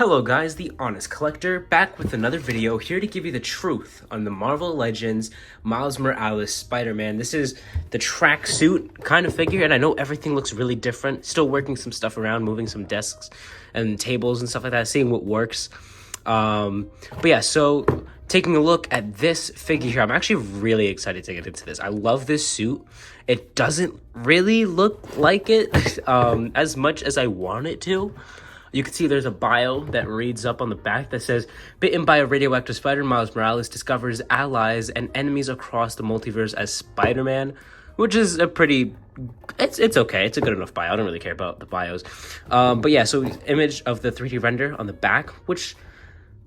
Hello guys, The Honest Collector, back with another video, here to give you the truth on the Marvel Legends Miles Morales Spider-Man. This is the tracksuit kind of figure, and I know everything looks really different. Still working some stuff around, moving some desks and tables and stuff like that, seeing what works. But yeah, so taking a look at this figure here, I'm actually really excited to get into this. I love this suit. It doesn't really look like it as much as I want it to. You can see there's a bio that reads up on the back that says, bitten by a radioactive spider, Miles Morales discovers allies and enemies across the multiverse as Spider-Man, which is a pretty, it's okay. It's a good enough bio. I don't really care about the bios. But yeah, so image of the 3D render on the back, which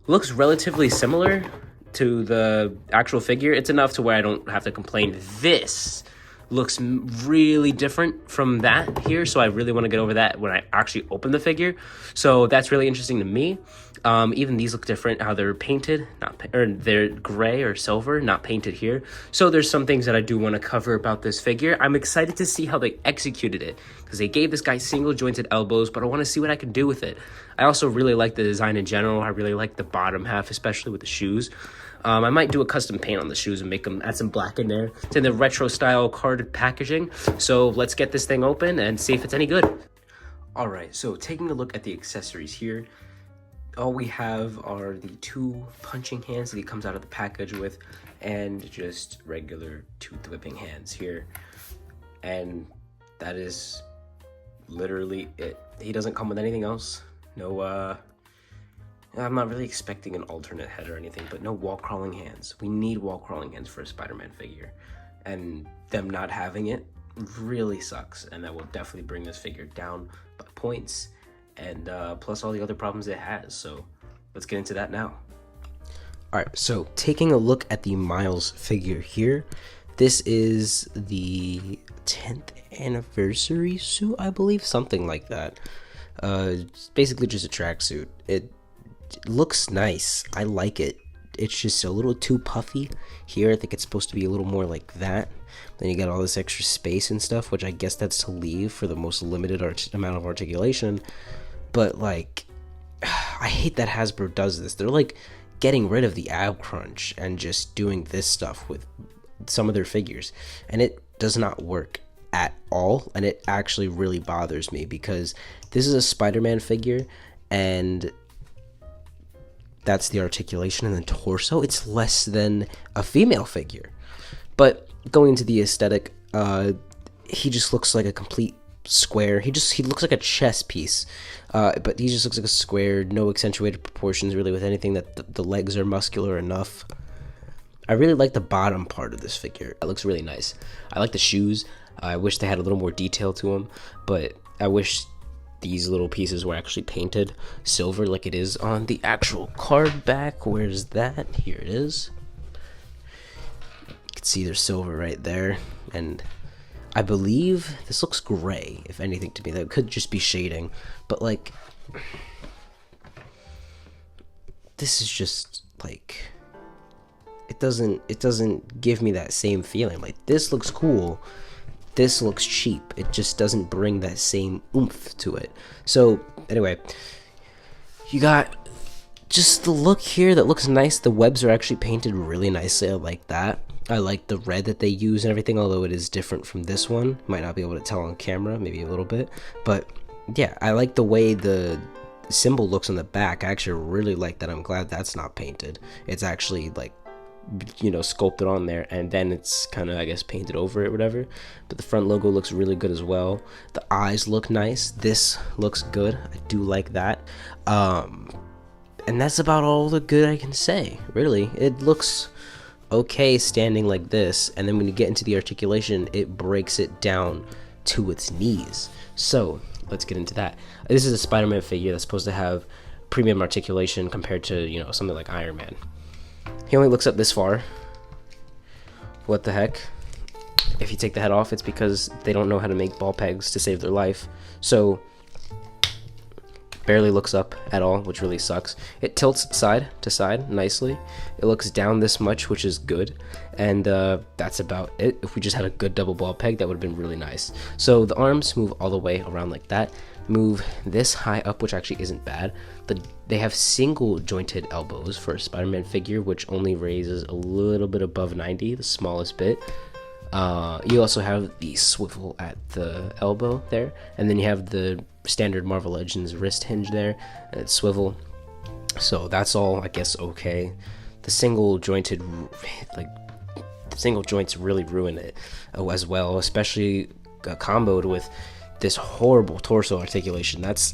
looks relatively similar to the actual figure. It's enough to where I don't have to complain. This looks really different from that here, so I really want to get over that when I actually open the figure. So that's really interesting to me. Even these look different, how they're painted, or they're gray or silver, not painted here. So there's some things that I do want to cover about this figure. I'm excited to see how they executed it, because they gave this guy single jointed elbows, but I want to see what I can do with it. I also really like the design in general. I really like the bottom half, especially with the shoes. I might do a custom paint on the shoes and make them, add some black in there. It's in the retro style carded packaging. So let's get this thing open and see if it's any good. All right, so taking a look at the accessories here, all we have are the two punching hands that he comes out of the package with, and just regular tooth whipping hands here. And that is literally it. He doesn't come with anything else. No, I'm not really expecting an alternate head or anything, but no wall crawling hands. We need wall crawling hands for a Spider-Man figure, and them not having it really sucks, and that will definitely bring this figure down by points, and plus all the other problems it has. So let's get into that now. All right, so taking a look at the Miles figure here, this is the 10th anniversary suit, I believe, something like that. It's basically just a tracksuit. It looks nice. I like it. It's just a little too puffy here. I think it's supposed to be a little more like that. Then you got all this extra space and stuff, which I guess that's to leave for the most limited amount of articulation. But like, I hate that Hasbro does this. They're like getting rid of the ab crunch and just doing this stuff with some of their figures, and it does not work at all. And it actually really bothers me, because this is a Spider-Man figure, and that's the articulation and the torso. It's less than a female figure. But going into the aesthetic, he just looks like a complete square. He looks like a chess piece, but he just looks like a square, no accentuated proportions really with anything. That the legs are muscular enough. I really like the bottom part of this figure. It looks really nice. I like the shoes. I wish they had a little more detail to them, but I wish these little pieces were actually painted silver like it is on the actual card back. Where's that? Here it is. You can see there's silver right there, and I believe this looks gray, if anything to me. That could just be shading, but like, this is just like, it doesn't give me that same feeling. Like, this looks cool, this looks cheap. It just doesn't bring that same oomph to it. So anyway, you got just the look here that looks nice. The webs are actually painted really nicely. I like that. I like the red that they use and everything, although it is different from this one. Might not be able to tell on camera, maybe a little bit, but yeah, I like the way the symbol looks on the back. I actually really like that. I'm glad that's not painted. It's actually like, you know, sculpted on there, and then it's kind of, I guess, painted over it, whatever. But the front logo looks really good as well. The eyes look nice. This looks good. I do like that. And that's about all the good I can say, really. It looks okay standing like this, and then when you get into the articulation, it breaks it down to its knees. So let's get into that. This is a Spider-Man figure that's supposed to have premium articulation compared to, you know, something like Iron Man. He only looks up this far. What the heck? If you take the head off, it's because they don't know how to make ball pegs to save their life. So barely looks up at all, which really sucks. It tilts side to side nicely. It looks down this much, which is good. And that's about it. If we just had a good double ball peg, that would have been really nice. So the arms move all the way around like that. move this high up, which actually isn't bad. They have single jointed elbows for a Spider-Man figure, which only raises a little bit above 90, the smallest bit. You also have the swivel at the elbow there, and then you have the standard Marvel Legends wrist hinge there, and swivel. So that's all, I guess, okay. The single joints really ruin it as well, especially comboed with this horrible torso articulation. That's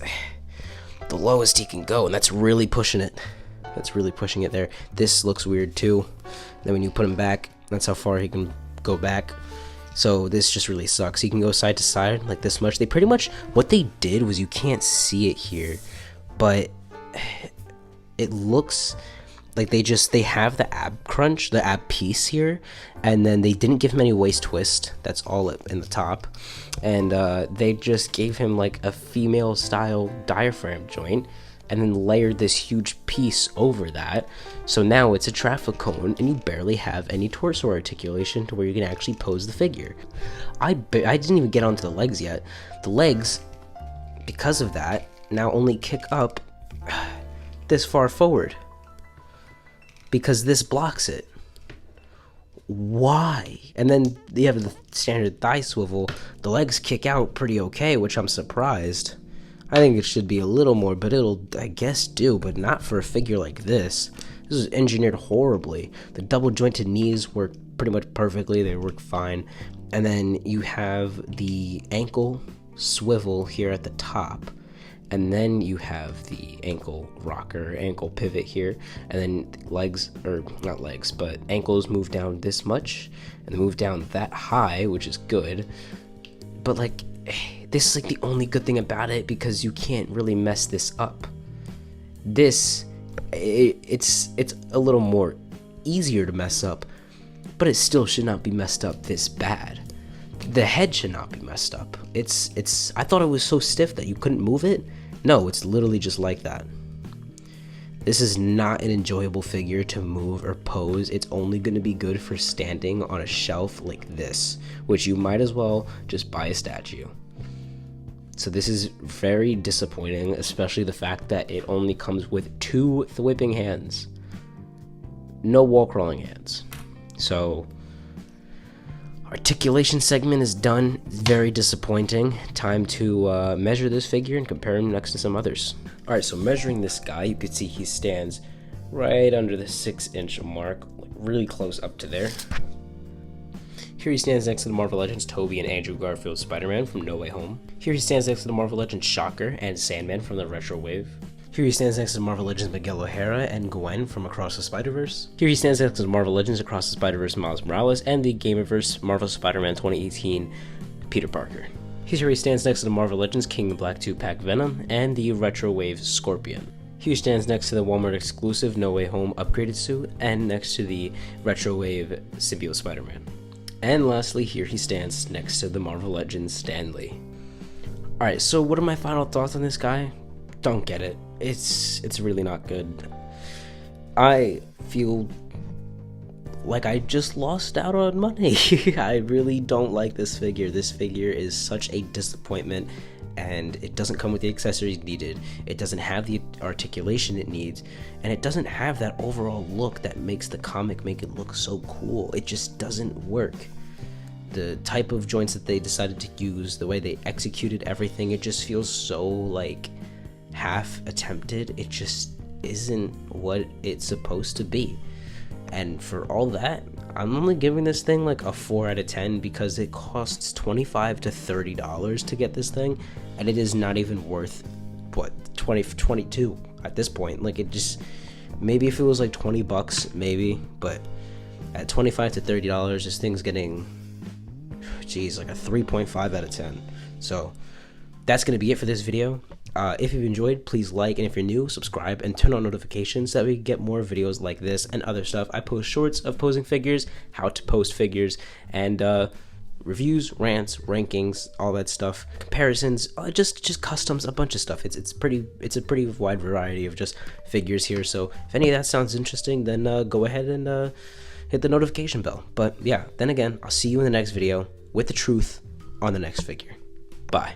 the lowest he can go, and that's really pushing it. That's really pushing it there. This looks weird too. Then when you put him back, that's how far he can go back. So this just really sucks. He can go side to side like this much. They pretty much, what they did was, you can't see it here, but it looks like they have the ab crunch, the ab piece here, and then they didn't give him any waist twist. That's all in the top, and they just gave him like a female style diaphragm joint, and then layered this huge piece over that. So now it's a traffic cone, and you barely have any torso articulation to where you can actually pose the figure. I didn't even get onto the legs yet. The legs, because of that, now only kick up this far forward, because this blocks it. Why? And then you have the standard thigh swivel. The legs kick out pretty okay, which I'm surprised. I think it should be a little more, but it'll, I guess, do, but not for a figure like this. This is engineered horribly. The double jointed knees work pretty much perfectly. They work fine. And then you have the ankle swivel here at the top. And then you have the ankle rocker, ankle pivot here, and then legs, or not legs, but ankles move down this much, and they move down that high, which is good. But like, this is like the only good thing about it, because you can't really mess this up. This, it's a little more easier to mess up, but it still should not be messed up this bad. The head should not be messed up. I thought it was so stiff that you couldn't move it. No, it's literally just like that. This is not an enjoyable figure to move or pose. It's only going to be good for standing on a shelf like this, which you might as well just buy a statue. So this is very disappointing, especially the fact that it only comes with 2 whipping hands. No wall crawling hands. So articulation segment is done. Very disappointing. Time to measure this figure and compare him next to some others. Alright, so measuring this guy, you can see he stands right under the 6-inch mark, like really close up to there. Here he stands next to the Marvel Legends Tobey and Andrew Garfield Spider-Man from No Way Home. Here he stands next to the Marvel Legends Shocker and Sandman from the Retro Wave. Here he stands next to Marvel Legends Miguel O'Hara and Gwen from Across the Spider-Verse. Here he stands next to Marvel Legends Across the Spider-Verse Miles Morales and the Gamerverse Marvel Spider-Man 2018 Peter Parker. Here he stands next to the Marvel Legends King of Black 2-pack Venom and the Retro Wave Scorpion. Here he stands next to the Walmart exclusive No Way Home upgraded suit and next to the Retro Wave Symbiote Spider-Man. And lastly, here he stands next to the Marvel Legends Stan Lee. Alright, so what are my final thoughts on this guy? Don't get it. It's really not good. I feel like I just lost out on money. I really don't like this figure. This figure is such a disappointment, and it doesn't come with the accessories needed. It doesn't have the articulation it needs, and it doesn't have that overall look that makes the comic make it look so cool. It just doesn't work. The type of joints that they decided to use, the way they executed everything, it just feels so like half attempted. It just isn't what it's supposed to be. And for all that, I'm only giving this thing like a 4 out of 10 because it costs $25 to $30 to get this thing, and it is not even worth what, 22 at this point. Like, it just, maybe if it was like 20 bucks, maybe, but at $25 to $30, this thing's getting, geez, like a 3.5 out of 10. So that's gonna be it for this video. If you've enjoyed, please like, and if you're new, subscribe and turn on notifications so that we can get more videos like this and other stuff. I post shorts of posing figures, how to post figures, and reviews, rants, rankings, all that stuff, comparisons, just customs, a bunch of stuff. It's a pretty wide variety of just figures here. So if any of that sounds interesting, then go ahead and hit the notification bell. But yeah, then again, I'll see you in the next video with the truth on the next figure. Bye.